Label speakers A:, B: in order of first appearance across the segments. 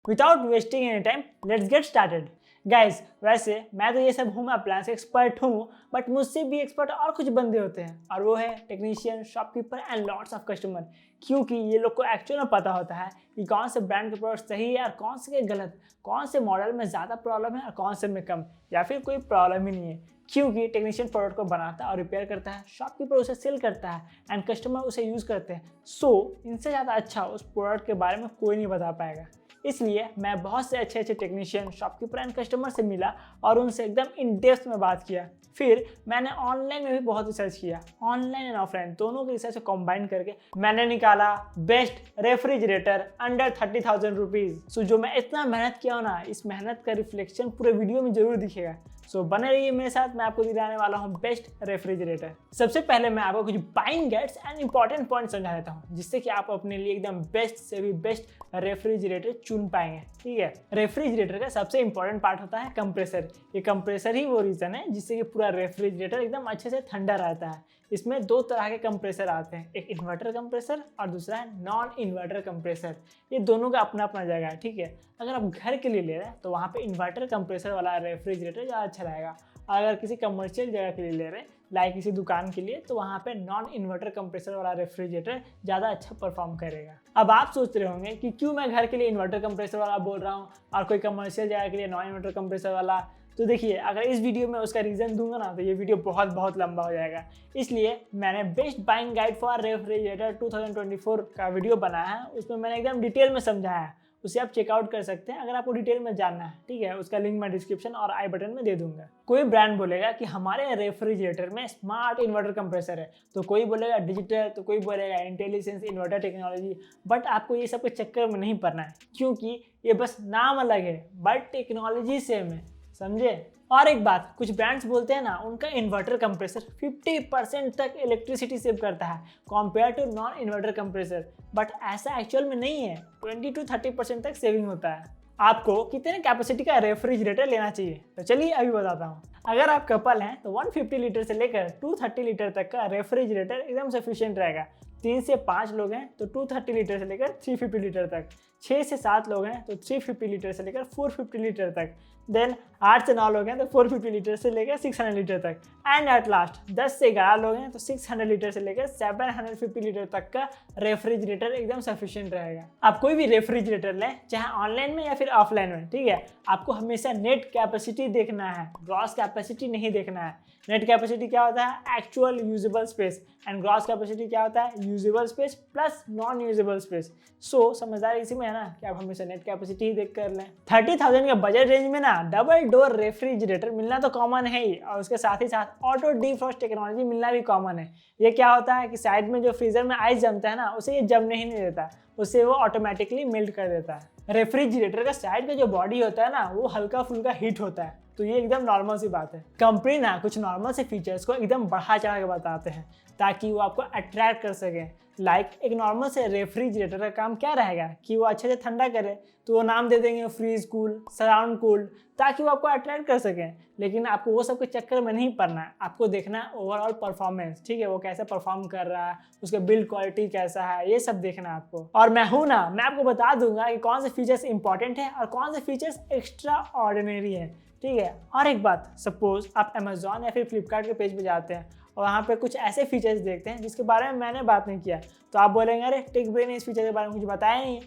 A: Without wasting any time let's get started. Guys, वैसे मैं तो ये सब होम अप्लायंस एक्सपर्ट हूँ, बट मुझसे भी एक्सपर्ट और कुछ बंदे होते हैं, और वो है technician, shopkeeper and lots of customer. क्योंकि ये लोग को एक्चुअल में पता होता है कि कौन से ब्रांड के प्रोडक्ट सही है और कौन से के गलत, कौन से मॉडल में ज़्यादा प्रॉब्लम है और कौन से में कम, या फिर कोई प्रॉब्लम ही नहीं है। क्योंकि टेक्नीशियन प्रोडक्ट को बनाता है और रिपेयर करता है, शॉपकीपर उसे सेल करता है एंड कस्टमर उसे यूज़ करते हैं। सो इनसे ज़्यादा अच्छा उस प्रोडक्ट के बारे में कोई नहीं बता पाएगा। इसलिए मैं बहुत से अच्छे अच्छे टेक्नीशियन, शॉपकीपर एंड कस्टमर से मिला और उनसे एकदम इन डेप्थ में बात किया। फिर मैंने ऑनलाइन में भी बहुत रिसर्च किया, ऑनलाइन एंड ऑफलाइन दोनों के रिसर्च को कंबाइन करके मैंने निकाला बेस्ट रेफ्रिजरेटर अंडर 30,000 रुपीज़। सो जो मैं इतना मेहनत किया हूँ ना, इस मेहनत का रिफ्लेक्शन पूरे वीडियो में जरूर दिखेगा। सो बने रहिए मेरे साथ, मैं आपको दिलाने वाला हूँ बेस्ट रेफ्रिजरेटर। सबसे पहले मैं आपको कुछ buying guides and important point समझा देता हूँ, जिससे कि आप अपने लिए एकदम बेस्ट से भी बेस्ट रेफ्रिजरेटर चुन पाएंगे। ठीक है, रेफ्रिजरेटर का सबसे इंपॉर्टेंट पार्ट होता है कंप्रेसर। ये कंप्रेसर ही वो रीज़न है जिससे कि पूरा रेफ्रिजरेटर एकदम अच्छे से ठंडा रहता है। इसमें दो तरह के कंप्रेसर आते हैं, एक इन्वर्टर कंप्रेसर और दूसरा है नॉन इन्वर्टर कंप्रेसर। ये दोनों का अपना अपना जगह है। ठीक है, अगर आप घर के लिए ले रहे हैं तो वहाँ पे इन्वर्टर कंप्रेसर वाला रेफ्रिजरेटर ज़्यादा अच्छा रहेगा। अगर किसी कमर्शियल जगह के लिए ले रहे हैं, लाइक किसी दुकान के लिए, तो वहाँ पे नॉन इन्वर्टर कंप्रेसर वाला रेफ्रिजरेटर ज़्यादा अच्छा परफॉर्म करेगा। अब आप सोच रहे होंगे कि क्यों मैं घर के लिए इन्वर्टर कंप्रेसर वाला बोल रहा हूँ और कोई कमर्शियल जगह के लिए नॉन इन्वर्टर कंप्रेसर वाला। तो देखिए, अगर इस वीडियो में उसका रीज़न दूंगा ना तो ये वीडियो बहुत लंबा हो जाएगा। इसलिए मैंने best buying guide for refrigerator 2024 का वीडियो बनाया है, उसमें मैंने एकदम डिटेल में समझाया है। उसे आप चेकआउट कर सकते हैं अगर आपको डिटेल में जानना है। ठीक है, उसका लिंक मैं डिस्क्रिप्शन और आई बटन में दे दूंगा। कोई ब्रांड बोलेगा कि हमारे रेफ्रिजरेटर में स्मार्ट इन्वर्टर कंप्रेसर है, तो कोई बोलेगा डिजिटल, तो कोई बोलेगा इंटेलिजेंस इन्वर्टर टेक्नोलॉजी। बट आपको ये सब के चक्कर में नहीं पड़ना है, क्योंकि ये बस नाम अलग है बट टेक्नोलॉजी सेम है, समझे। और एक बात, कुछ ब्रांड्स बोलते हैं ना उनका इन्वर्टर कंप्रेसर 50% तक इलेक्ट्रिसिटी सेव करता है compare to non inverter compressor, but ऐसा एक्चुअल में नहीं है। 20 to 30% तक सेविंग होता है। आपको कितने कैपेसिटी का रेफ्रिजरेटर लेना चाहिए, तो चलिए अभी बताता हूँ। अगर आप कपल हैं तो 150 लीटर से लेकर 230 लीटर तक का रेफ्रिजरेटर एकदम सफिशिएंट रहेगा। 3 से 5 लोग हैं तो 230 लीटर से लेकर 350 लीटर तक। 6 से 7 लोग हैं तो 350 लीटर से लेकर 450 लीटर तक। देन 8 से 9 लोग हैं तो 450 लीटर से लेकर 600 लीटर तक। एंड एट लास्ट 10 से 11 लोग हैं तो 600 लीटर से लेकर 750 लीटर तक का रेफ्रिजरेटर एकदम सफिशिएंट रहेगा। आप कोई भी रेफ्रिजरेटर लें, चाहे ऑनलाइन में या फिर ऑफलाइन में, ठीक है, आपको हमेशा नेट कैपेसिटी देखना है, ग्रॉस कैपेसिटी नहीं देखना है। नेट कैपेसिटी क्या होता है? Actual usable space. And gross capacity क्या होता है? Usable space plus non usable space. So समझदारी इसी में है ना कि आप हमेशा नेट कैपेसिटी ही देख कर लें। 30,000 के बजट रेंज में ना डबल डोर रेफ्रिजरेटर मिलना तो कॉमन है ही, और उसके साथ ही साथ ऑटो डीफ्रॉस्ट टेक्नोलॉजी मिलना भी कॉमन है। ये क्या होता है कि साइड में जो फ्रीजर में आइस जमता है ना, उसे ये जमने ही नहीं देता, उससे वो ऑटोमेटिकली मेल्ट कर देता है। रेफ्रिजरेटर का साइड का जो बॉडी होता है ना, वो हल्का फुल्का हीट होता है, तो ये एकदम नॉर्मल सी बात है। कंपनी ना कुछ नॉर्मल से फीचर्स को एकदम बढ़ा चढ़ा के बताते हैं ताकि वो आपको अट्रैक्ट कर सके। लाइक एक नॉर्मल से रेफ्रिजरेटर का काम क्या रहेगा कि वो अच्छे से ठंडा करे, तो वो नाम दे देंगे फ्रीज कूल, सराउंड कूल्ड, ताकि वो आपको अट्रैक्ट कर सके। लेकिन आपको वो सब के चक्कर में नहीं पड़ना है, आपको देखना है ओवरऑल परफॉर्मेंस। ठीक है, वो कैसे परफॉर्म कर रहा है, उसके बिल्ड क्वालिटी कैसा है, ये सब देखना है आपको। और मैं हूँ ना, मैं आपको बता दूंगा कि कौन से फीचर्स इंपॉर्टेंट है और कौन से फीचर्स एक्स्ट्रा ऑर्डिनरी है। ठीक है, और एक बात, सपोज आप अमेजोन या फिर फ्लिपकार्ट के पेज पे जाते हैं और वहाँ पे कुछ ऐसे फीचर्स देखते हैं जिसके बारे में मैंने बात नहीं किया, तो आप बोलेंगे अरे टेक ब्रेन ने इस फीचर के बारे में कुछ बताया नहीं।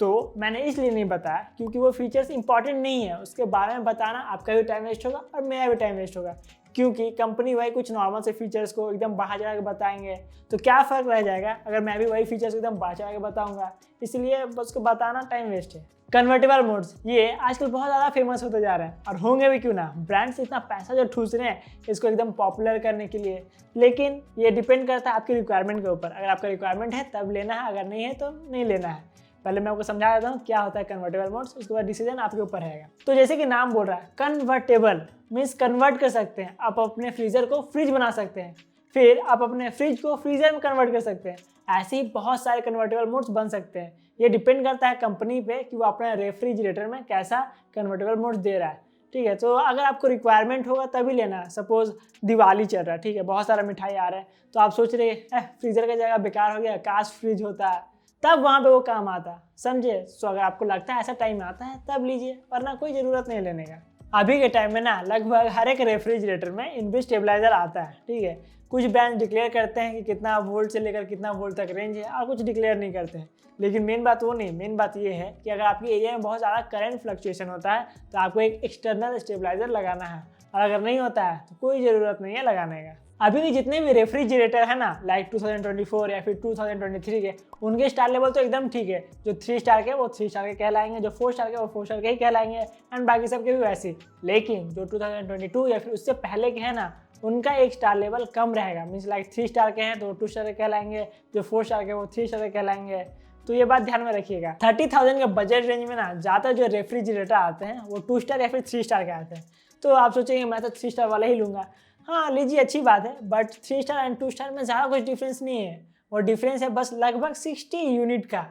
A: तो मैंने इसलिए नहीं बताया क्योंकि वो फीचर्स इंपॉर्टेंट नहीं है, उसके बारे में बताना आपका भी टाइम वेस्ट होगा और मेरा भी टाइम वेस्ट होगा। क्योंकि कंपनी वही कुछ नॉर्मल से फीचर्स को एकदम बढ़ा चढ़ा के बताएंगे, तो क्या फ़र्क रह जाएगा अगर मैं भी वही फीचर्स एकदम बढ़ा चढ़ा के बताऊँगा। इसलिए उसको बताना टाइम वेस्ट है। कन्वर्टेबल मोड्स ये आजकल बहुत ज़्यादा फेमस होते जा रहे हैं, और होंगे भी क्यों ना। ब्रांड्स इतना पैसा जो ठूस रहे हैं इसको एकदम पॉपुलर करने के लिए, लेकिन ये डिपेंड करता है आपकी रिक्वायरमेंट के ऊपर। अगर आपका रिक्वायरमेंट है तब लेना है, अगर नहीं है तो नहीं लेना है। पहले मैं आपको समझा देता हूँ क्या होता है कन्वर्टेबल मोड्स, उसके बाद डिसीजन आपके ऊपर रहेगा। तो जैसे कि नाम बोल रहा है, कन्वर्टेबल मीन्स कन्वर्ट कर सकते हैं। आप अपने फ्रीजर को फ्रिज बना सकते हैं, फिर आप अपने फ्रिज को फ्रीजर में कन्वर्ट कर सकते हैं। ऐसे ही बहुत सारे कन्वर्टेबल मोड्स बन सकते हैं। ये डिपेंड करता है कंपनी पे कि वो अपने रेफ्रिजरेटर में कैसा कन्वर्टेबल मोड्स दे रहा है। ठीक है, तो अगर आपको रिक्वायरमेंट होगा तभी लेना है। सपोज दिवाली चल रहा है, ठीक है, बहुत सारा मिठाई आ रहा है, तो आप सोच रहे हैं फ्रीजर का जगह बेकार हो गया, काश फ्रिज होता है। तब वहाँ पे वो काम आता, समझे। सो अगर आपको लगता है ऐसा टाइम आता है तब लीजिए, वरना कोई ज़रूरत नहीं लेने का। अभी के टाइम में ना लगभग हर एक रेफ्रिजरेटर में इनबिल्ट स्टेबलाइजर आता है, ठीक है। कुछ ब्रांड डिक्लेयर करते हैं कि कितना वोल्ट से लेकर कितना वोल्ट तक रेंज है, और कुछ डिक्लेयर नहीं करते हैं। लेकिन मेन बात वो नहीं, मेन बात ये है कि अगर आपके एरिया में बहुत ज़्यादा करंट फ्लक्चुएशन होता है तो आपको एक एक्सटर्नल स्टेबलाइजर लगाना है, और अगर नहीं होता है तो कोई ज़रूरत नहीं है लगाने का। अभी के जितने भी रेफ्रिजरेटर है ना, लाइक 2024 या फिर 2023 के, उनके स्टार लेवल तो एकदम ठीक है। जो 3 स्टार के वो 3 स्टार के कहलाएंगे, जो 4 स्टार के वो 4 स्टार के ही कहलाएंगे, एंड बाकी सब के भी वैसे। लेकिन जो 2022 या फिर उससे पहले के हैं ना, उनका एक स्टार लेवल कम रहेगा। मीन्स लाइक 3 स्टार के हैं तो 2 स्टार के कहलाएंगे, जो 4 स्टार के वो 3 स्टार के कहलाएंगे। तो ये बात ध्यान में रखिएगा। 30,000 के बजट रेंज में ना ज़्यादा जो रेफ्रिजरेटर आते हैं वो 2 स्टार या फिर 3 स्टार के आते हैं। तो आप सोचेंगे मैं तो 3 स्टार वाला ही लूँगा। हाँ लीजिए, अच्छी बात है, बट 3 स्टार एंड 2 स्टार में ज़्यादा कुछ डिफरेंस नहीं है। वो डिफरेंस है बस लगभग 60 यूनिट का।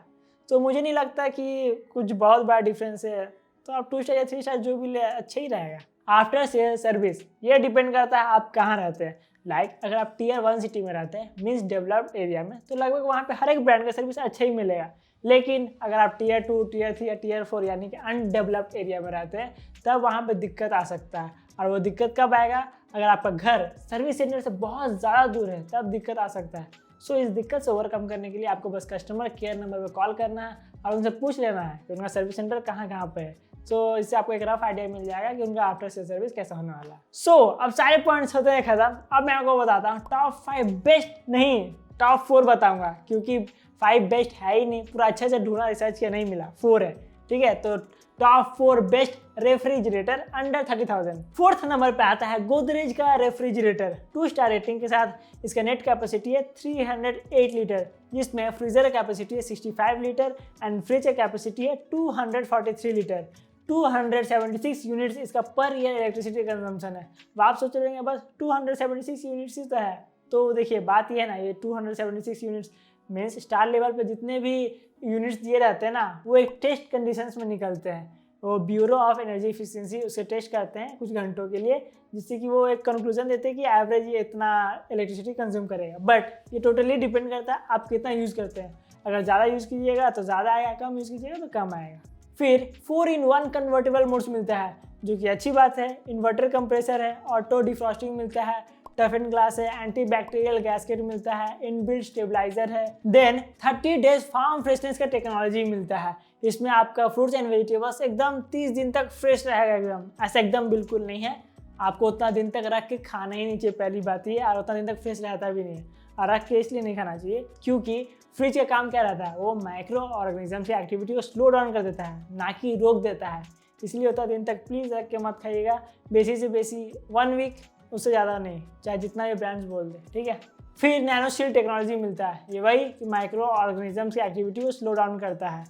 A: तो मुझे नहीं लगता कि कुछ बहुत बड़ा डिफरेंस है। तो आप 2 स्टार या 3 स्टार जो भी ले अच्छा ही रहेगा। आफ्टर सेल सर्विस, ये डिपेंड करता है आप कहाँ रहते हैं। लाइक अगर आप Tier 1 सिटी में रहते हैं, मीन्स डेवलप्ड एरिया में, तो लगभग वहाँ पे हर एक ब्रांड का सर्विस अच्छा ही मिलेगा। लेकिन अगर आप Tier 2, Tier 3 या Tier 4 यानी कि अनडेवलप्ड एरिया में रहते हैं, तब वहाँ पे दिक्कत आ सकता है। और वो दिक्कत कब आएगा? अगर आपका घर सर्विस सेंटर से बहुत ज़्यादा दूर है, तब दिक्कत आ सकता है। सो इस दिक्कत से ओवरकम करने के लिए आपको बस कस्टमर केयर नंबर पर कॉल करना है और उनसे पूछ लेना है कि उनका सर्विस सेंटर कहाँ पे है। सो इससे आपको एक रफ आइडिया मिल जाएगा कि उनका आफ्टर सेल सर्विस कैसा होने वाला है। सो अब सारे पॉइंट्स होते हैं खत्म। अब मैं आपको बताता हूँ टॉप 5 बेस्ट नहीं, टॉप 4 बताऊंगा, क्योंकि 5 बेस्ट है ही नहीं। पूरा अच्छे से ढूंढा, रिसर्च किया, नहीं मिला, 4 है, ठीक है। तो top 4 best refrigerator under 30,000। 4th number पे आता है गोदरेज का रेफ्रिजरेटर। 2 स्टार रेटिंग के साथ इसका नेट कैपेसिटी है 308 लीटर, जिसमें फ्रीजर कैपेसिटी है 65 लीटर एंड फ्रिज कैपेसिटी है 243 लीटर। 276 यूनिट्स इसका पर ईयर इलेक्ट्रिसिटी कंजम्पशन है। अब आप सोच रहे हैं बस 276 यूनिट्स ही तो है। तो देखिए बात ये है ना, ये 276 यूनिट्स मीन्स स्टार लेवल पे जितने भी यूनिट्स दिए रहते हैं ना, वो एक टेस्ट कंडीशंस में निकलते हैं। वो ब्यूरो ऑफ एनर्जी एफिशिएंसी उसे टेस्ट करते हैं कुछ घंटों के लिए, जिससे कि वो एक कंक्लूजन देते हैं कि एवरेज ये इतना इलेक्ट्रिसिटी कंज्यूम करेगा। बट ये टोटली डिपेंड करता है आप कितना यूज़ करते हैं। अगर ज़्यादा यूज़ कीजिएगा तो ज़्यादा आएगा, कम यूज़ कीजिएगा तो कम आएगा। फिर 4-in-1 कन्वर्टेबल मोड्स मिलता है, जो कि अच्छी बात है। इन्वर्टर कंप्रेसर है, ऑटो डिफ्रॉस्टिंग मिलता है, टफन ग्लास है, एंटी बैक्टीरियल गैस्केट मिलता है, इनबिल्ट स्टेबलाइजर है। देन 30 डेज फार्म फ्रेशनेस का टेक्नोलॉजी मिलता है। इसमें आपका फ्रूट्स एंड वेजिटेबल्स एकदम 30 दिन तक फ्रेश रहेगा। एकदम ऐसा एकदम बिल्कुल नहीं है, आपको उतना दिन तक रख के खाना ही नहीं चाहिए, पहली बात ये। और उतना दिन तक फ्रेश रहता भी नहीं है, और रख के इसलिए नहीं खाना चाहिए क्योंकि फ्रिज का काम क्या रहता है, वो माइक्रो ऑर्गेनिज्म की एक्टिविटी को स्लो डाउन कर देता है, ना कि रोक देता है। इसलिए उतना दिन तक प्लीज़ रख के मत खाइएगा। बेसी से बेसी 1 वीक, उससे ज़्यादा नहीं, चाहे जितना ये ब्रांड्स बोल दे, ठीक है। फिर नैनोशील्ड टेक्नोलॉजी मिलता है, ये वही कि माइक्रो ऑर्गेनिज्म की एक्टिविटी को स्लो डाउन करता है।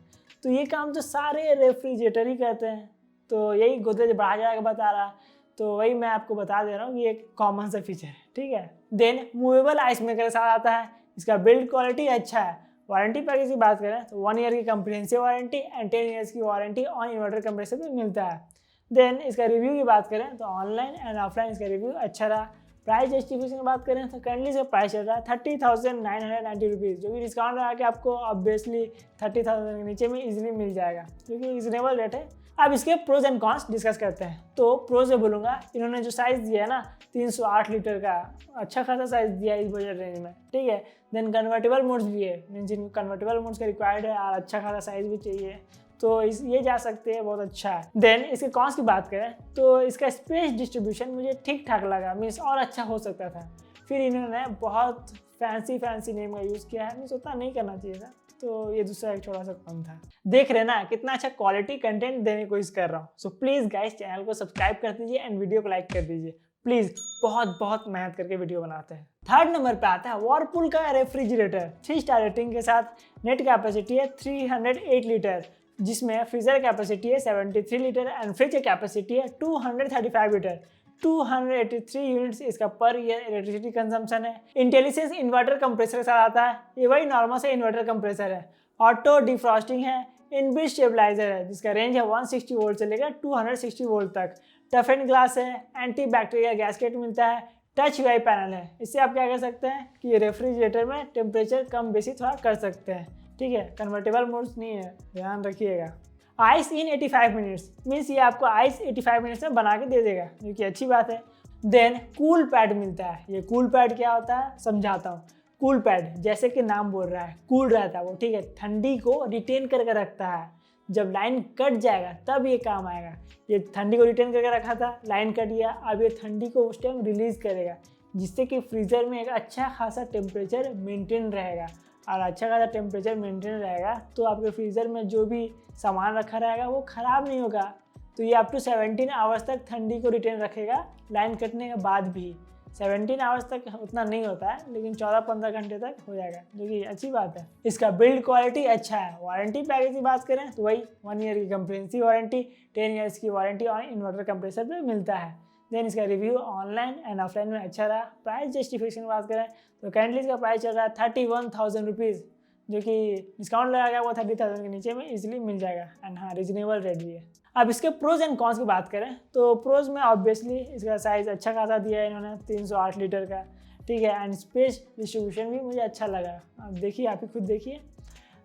A: तो ये काम तो सारे रेफ्रिजरेटर ही करते हैं। तो यही गोदरेज बढ़ा जाएगा बता रहा, तो वही मैं आपको बता दे रहा हूँ कि एक कॉमन सा फीचर है, ठीक है। देन मूवेबल आइस मेकर के साथ आता है। इसका बिल्ड क्वालिटी अच्छा है। वारंटी पैकेज की बात करें तो 1 ईयर की कंप्रिहेंसिव वारंटी एंड 10 ईयर्स की वारंटी ऑन इन्वर्टर कंप्रेसर में मिलता है। देन इसका रिव्यू की बात करें तो ऑनलाइन एंड ऑफलाइन इसका रिव्यू अच्छा रहा। प्राइस जस्टिफिकेशन की बात करें तो करंटली इसका प्राइस चल रहा है 30,990 रुपीज़, जो कि डिस्काउंट लगा के आपको ऑब्वियसली 30,000 के नीचे में इजीली मिल जाएगा, क्योंकि रिजनेबल रेट है। अब इसके प्रोज एंड कॉन्स डिस्कस करते हैं। तो प्रोज में बोलूँगा, इन्होंने जो साइज़ दिया है ना 308 लीटर का, अच्छा खासा साइज़ दिया है इस बजट रेंज में, ठीक है। देन कन्वर्टेबल मोड्स भी है, मीन जिनको कन्वर्टेबल मोड्स का रिक्वायर्ड है और अच्छा खासा साइज़ भी चाहिए, तो ये जा सकते हैं, बहुत अच्छा है। देन इसके कॉस्ट की बात करें तो इसका स्पेस डिस्ट्रीब्यूशन मुझे ठीक ठाक लगा, मीन्स और अच्छा हो सकता था। फिर इन्होंने बहुत फैंसी नेम का यूज़ किया है, मीन्स उतना नहीं करना चाहिए था, तो ये दूसरा एक थोड़ा सा कम था। देख रहे ना कितना अच्छा क्वालिटी कंटेंट देने की कोशिश कर रहा हूँ। सो प्लीज़ गाइस चैनल को सब्सक्राइब कर दीजिए एंड वीडियो को लाइक कर दीजिए प्लीज़, बहुत मेहनत करके वीडियो बनाते हैं। 3rd नंबर पे आता है व्हर्लपूल का रेफ्रिजरेटर। 3 स्टार रेटिंग के साथ नेट कैपेसिटी है 308 लीटर, जिसमें फ्रीजर कैपेसिटी है 73 लीटर एंड फ्रिज कैपेसिटी है 235 लीटर। 283 यूनिट्स इसका पर ईयर इलेक्ट्रिसिटी कंजम्पशन है। इंटेलिसेंस इन्वर्टर कंप्रेसर के साथ आता है, ये वही नॉर्मल से इन्वर्टर कंप्रेसर है। ऑटो डिफ्रॉस्टिंग है, इनबिल्ट स्टेबलाइजर है जिसका रेंज है 160 वोल्ट से लेकर 260 वोल्ट तक। टफन ग्लास है, एंटी बैक्टीरियल गैस्केट मिलता है, टच यूआई पैनल है। इससे आप क्या कर सकते हैं कि रेफ्रिजरेटर में टेम्परेचर कम बेसी थोड़ा कर सकते हैं। ठीक है, कन्वर्टेबल मोड्स नहीं है, ध्यान रखिएगा। आइस इन 85 मिनट्स मीन्स ये आपको आइस 85 मिनट्स में बना के दे देगा, जो कि अच्छी बात है। देन कूल पैड मिलता है। ये कूल पैड क्या होता है समझाता हूँ। कूल पैड जैसे कि नाम बोल रहा है, कूल रहता है वो, ठीक है, ठंडी को रिटेन करके रखता है। जब लाइन कट जाएगा तब ये काम आएगा। ये ठंडी को रिटेन करके रखा था, लाइन कट गया, अब ये ठंडी को उस टाइम रिलीज करेगा, जिससे कि फ्रीज़र में एक अच्छा खासा टेम्परेचर मेंटेन रहेगा। और अच्छा खासा टेम्परेचर मेंटेन रहेगा तो आपके फ्रीज़र में जो भी सामान रखा रहेगा वो ख़राब नहीं होगा। तो ये अप टू 17 आवर्स तक ठंडी को रिटेन रखेगा लाइन कटने के बाद भी। 17 आवर्स तक उतना नहीं होता है, लेकिन 14-15 घंटे तक हो जाएगा, जो कि अच्छी बात है। इसका बिल्ड क्वालिटी अच्छा है। वारंटी पैकेज की बात करें तो वही 1 ईयर की कंप्रेहेंसिव वारंटी, 10 ईयर्स की वारंटी और इन्वर्टर कंप्रेसर पे मिलता है। देन इसका रिव्यू ऑनलाइन एंड ऑफलाइन में अच्छा रहा। प्राइस जस्टिफिकेशन की बात करें तो करेंटली इसका प्राइस चल रहा है 31,000 रुपीज़, जो कि डिस्काउंट लगा गया वो 30,000 के नीचे में इजीली मिल जाएगा। एंड हाँ, रीजनेबल रेट भी है। अब इसके प्रोज एंड कॉन्स की बात करें तो प्रोज में ऑब्वियसली इसका साइज़ अच्छा खासा दिया है इन्होंने, 308 लीटर का, ठीक है। एंड स्पेस डिस्ट्रीब्यूशन भी मुझे अच्छा लगा। अब देखिए, आप ही खुद देखिए।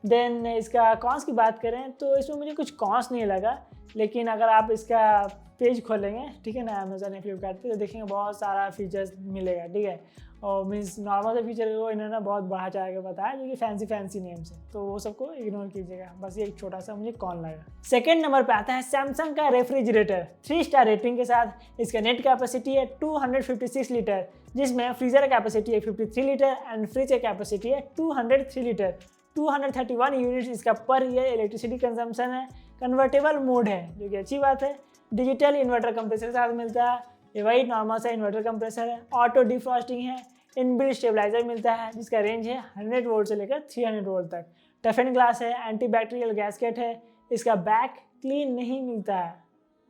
A: देन इसका कॉन्स की बात करें तो इसमें मुझे कुछ कॉन्स नहीं लगा, लेकिन अगर आप इसका पेज खोलेंगे, ठीक है ना, अमेजोन या फ्लिपकार्ट पे, तो देखेंगे बहुत सारा फीचर्स मिलेगा, ठीक है। और मीन्स नॉर्मल से फीचर को इन्होंने बहुत बढ़ा चढ़ा के बताया, जो कि फैंसी नेम से, तो वो सबको इग्नोर कीजिएगा। बस ये एक छोटा सा मुझे कॉन लगा। सेकंड नंबर पे आता है सैमसंग का रेफ्रिजरेटर। 3 स्टार रेटिंग के साथ इसका नेट कैपेसिटी है 256 लीटर, जिसमें फ्रीजर कैपेसिटी है 53 लीटर एंड फ्रिज कैपेसिटी है 203 लीटर। 231 यूनिट्स इसका पर ईयर इलेक्ट्रिसिटी कंजम्पशन है। कन्वर्टेबल मोड है, जो कि अच्छी बात है। डिजिटल इन्वर्टर कंप्रेसर के साथ मिलता है, ये वही नॉर्मल सा इन्वर्टर कंप्रेसर है। ऑटो डिफ्रॉस्टिंग है। इनबिल्ट स्टेबलाइजर मिलता है, जिसका रेंज है 100 वोल्ट से लेकर 300 वोल्ट तक। टफन ग्लास है, एंटी बैक्टीरियल गैस्केट है। इसका बैक क्लीन नहीं मिलता है,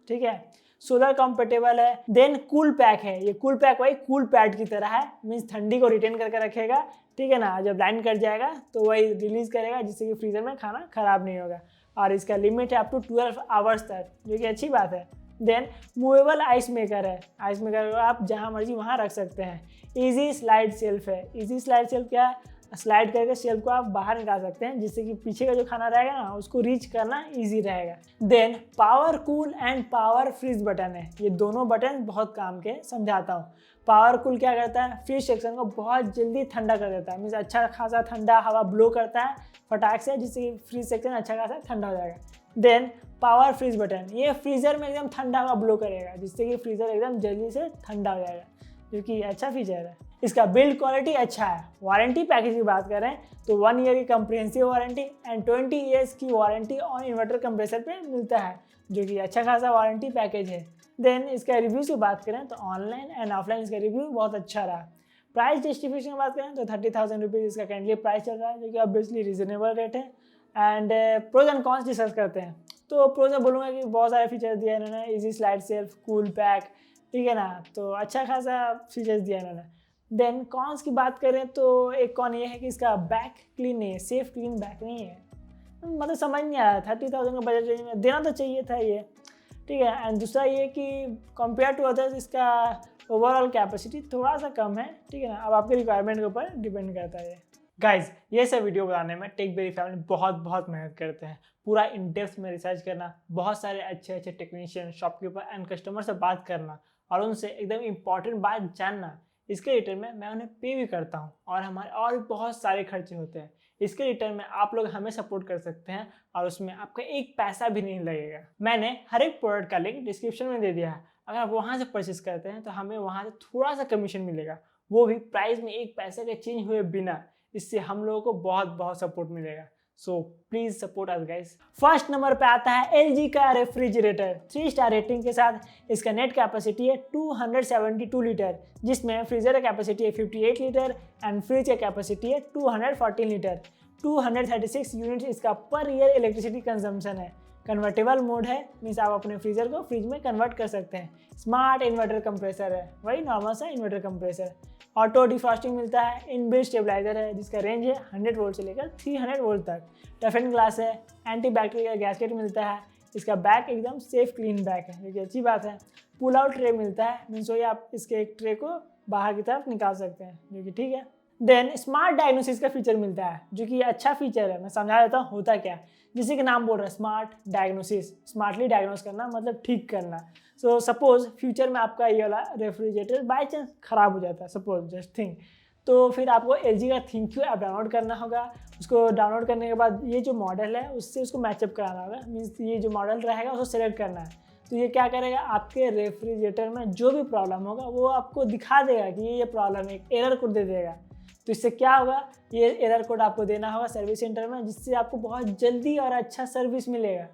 A: ठीक है। सोलर कंपेटेबल है। देन कूल पैक है। ये कूल पैक वही कूल पैड की तरह है, मीन्स ठंडी को रिटेन करके रखेगा, ठीक है ना। जब लाइन कट जाएगा तो वही रिलीज करेगा, जिससे कि फ्रीजर में खाना खराब नहीं होगा। और इसका लिमिट है अप टू 12 आवर्स तक, जो कि अच्छी बात है। देन मूवेबल आइस मेकर है। आइस मेकर को आप जहाँ मर्जी वहाँ रख सकते हैं। इजी स्लाइड शेल्फ है। इजी स्लाइड शेल्फ क्या है, स्लाइड करके शेल्फ को आप बाहर निकाल सकते हैं, जिससे कि पीछे का जो खाना रहेगा ना उसको रीच करना इजी रहेगा। Then power cool and power freeze button है। ये दोनों बटन बहुत काम के, समझाता हूँ। पावर कूल क्या करता है, फ्रीज सेक्शन को बहुत जल्दी ठंडा कर देता है, मीन्स अच्छा खासा ठंडा हवा ब्लो करता है फटाक से, जिससे कि फ्रीज सेक्शन अच्छा खासा ठंडा हो जाएगा। देन पावर फ्रीज बटन, ये फ्रीजर में एकदम ठंडा हवा ब्लो करेगा, जिससे कि फ्रीजर एकदम जल्दी से ठंडा हो जाएगा, जो कि अच्छा फीचर है। इसका बिल्ड क्वालिटी अच्छा है। वारंटी पैकेज की बात करें तो 1 ईयर की कंप्रिहेंसिव वारंटी एंड 20 ईयर्स की वारंटी ऑन इन्वर्टर कंप्रेसर पे मिलता है, जो कि अच्छा खासा वारंटी पैकेज है। देन इसका रिव्यू की बात करें तो ऑनलाइन एंड ऑफलाइन इसका रिव्यू बहुत अच्छा रहा। प्राइस जस्टिफिकेशन की बात करें तो 30,000 रुपीज़ इसका करेंटली प्राइस चल रहा है, जो कि ऑब्वियसली रीजनेबल रेट है। And pros and cons discuss करते हैं तो प्रोज में बोलूँगा कि बहुत सारे फीचर्स दिए इन्होंने। Easy slide self, cool pack, ठीक है ना, तो अच्छा खासा फीचर्स दिया इन्होंने। देन कॉन्स की बात करें तो एक कॉन ये है कि इसका बैक क्लीन नहीं है, सेफ क्लीन बैक नहीं है। मतलब समझ नहीं आया, 30,000 का बजट रेंज में देना तो चाहिए था ये, ठीक है। एंड दूसरा ये कि कंपेयर टू अदर्स इसका ओवरऑल कैपेसिटी थोड़ा सा कम है, ठीक है ना। अब आपके रिक्वायरमेंट के ऊपर डिपेंड करता है। गाइज, ये सब वीडियो बनाने में टेकबेरी फैमिली बहुत मेहनत करते हैं। पूरा इन डेप्थ में रिसर्च करना, बहुत सारे अच्छे टेक्नीशियन, शॉपकीपर एंड कस्टमर से बात करना और उनसे एकदम इंपॉर्टेंट बात जानना। इसके रिटर्न में मैं उन्हें पे भी करता हूँ और हमारे और भी बहुत सारे खर्चे होते हैं। इसके रिटर्न में आप लोग हमें सपोर्ट कर सकते हैं और उसमें आपका एक पैसा भी नहीं लगेगा। मैंने हर एक प्रोडक्ट का लिंक डिस्क्रिप्शन में दे दिया है। अगर आप वहाँ से परचेस करते हैं तो हमें वहाँ से थोड़ा सा कमीशन मिलेगा, वो भी प्राइस में एक पैसे के चेंज हुए बिना। इससे हम लोगों को बहुत सपोर्ट मिलेगा। So please support us guys. First number पे आता है LG का रेफ्रिजरेटर। 3 स्टार रेटिंग के साथ इसका नेट कैपेसिटी है 272 लीटर, जिसमें फ्रीजर का कैपेसिटी है 58 लीटर एंड फ्रिज का कैपेसिटी है 214 लीटर। 236 यूनिट इसका पर ईयर इलेक्ट्रिसिटी कंजम्पशन है। कन्वर्टेबल मोड है, मीन्स आप अपने फ्रीजर को फ्रिज में कन्वर्ट कर सकते हैं। स्मार्ट इन्वर्टर कंप्रेसर है, वही नॉर्मल सा इन्वर्टर कंप्रेसर। ऑटो डिफ्रॉस्टिंग मिलता है। इनबिल्ट स्टेबलाइजर है, जिसका रेंज है 100 वोल्ट से लेकर 300 वोल्ट तक। टफन ग्लास है। एंटी बैक्टीरियल गैस्केट मिलता है। इसका बैक एकदम सेफ क्लीन बैक है, जो कि अच्छी बात है। पुल आउट ट्रे मिलता है, मीन्स वही आप इसके एक ट्रे को बाहर की तरफ निकाल सकते हैं, जो कि ठीक है। देन स्मार्ट डायग्नोसिस का फीचर मिलता है, जो कि अच्छा फीचर है। मैं समझा देता हूँ होता क्या है। जिसी के नाम बोल रहा है स्मार्ट डायग्नोसिस, स्मार्टली डायग्नोस करना मतलब ठीक करना। सो सपोज फ्यूचर में आपका ये वाला रेफ्रिजरेटर बाई चांस ख़राब हो जाता है, सपोज जस्ट थिंक, तो फिर आपको LG का थिंक्यू ऐप डाउनलोड करना होगा। उसको डाउनलोड करने के बाद ये जो मॉडल है उससे उसको मैचअप कराना होगा, मीन्स ये जो मॉडल रहेगा उसको सेलेक्ट करना है। तो ये क्या करेगा, आपके रेफ्रिजरेटर में जो भी प्रॉब्लम होगा वो आपको दिखा देगा कि ये प्रॉब्लम है, एक एरर कोड दे देगा। तो इससे क्या होगा, ये एरर कोड आपको देना होगा सर्विस सेंटर में, जिससे आपको बहुत जल्दी और अच्छा सर्विस मिलेगा,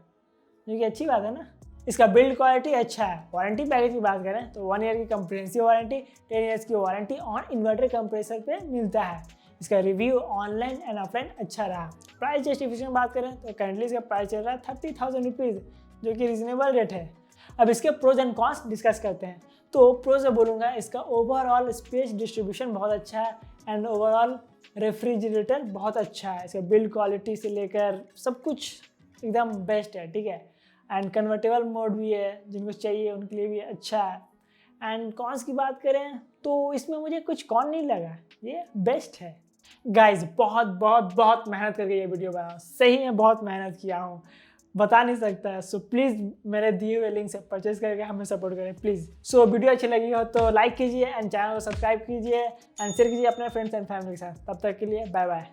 A: जो कि अच्छी बात है ना। इसका बिल्ड क्वालिटी अच्छा है। वारंटी पैकेज की बात करें तो 1 ईयर की कंप्रिहेंसिव वारंटी, 10 ईयर्स की वारंटी ऑन इन्वर्टर कंप्रेसर पे मिलता है। इसका रिव्यू ऑनलाइन एंड ऑफलाइन अच्छा रहा। प्राइस जस्टिफिकेशन की बात करें तो करंटली इसका प्राइस चल रहा है 30,000 रुपीज़, जो कि रिजनेबल रेट है। अब इसके प्रोज एंड कॉन्स डिस्कस करते हैं। तो प्रोज में बोलूँगा, इसका ओवरऑल स्पेस डिस्ट्रीब्यूशन बहुत अच्छा है एंड ओवरऑल रेफ्रिजरेटर बहुत अच्छा है। इसका बिल्ड क्वालिटी से लेकर सब कुछ एकदम बेस्ट है, ठीक है। एंड कन्वर्टेबल मोड भी है, जिनको चाहिए उनके लिए भी अच्छा है। एंड कॉन्स की बात करें तो इसमें मुझे कुछ कॉन नहीं लगा, ये बेस्ट है। गाइज बहुत बहुत बहुत मेहनत करके ये वीडियो बनाया, सही में बहुत मेहनत किया हूँ, बता नहीं सकता है। सो प्लीज़ मेरे दिए हुए लिंक से परचेज करके हमें सपोर्ट करें प्लीज़। सो वीडियो अच्छी लगी हो तो लाइक कीजिए एंड चैनल को सब्सक्राइब कीजिए एंड शेयर कीजिए अपने फ्रेंड्स एंड फैमिली के साथ। तब तक के लिए बाय बाय।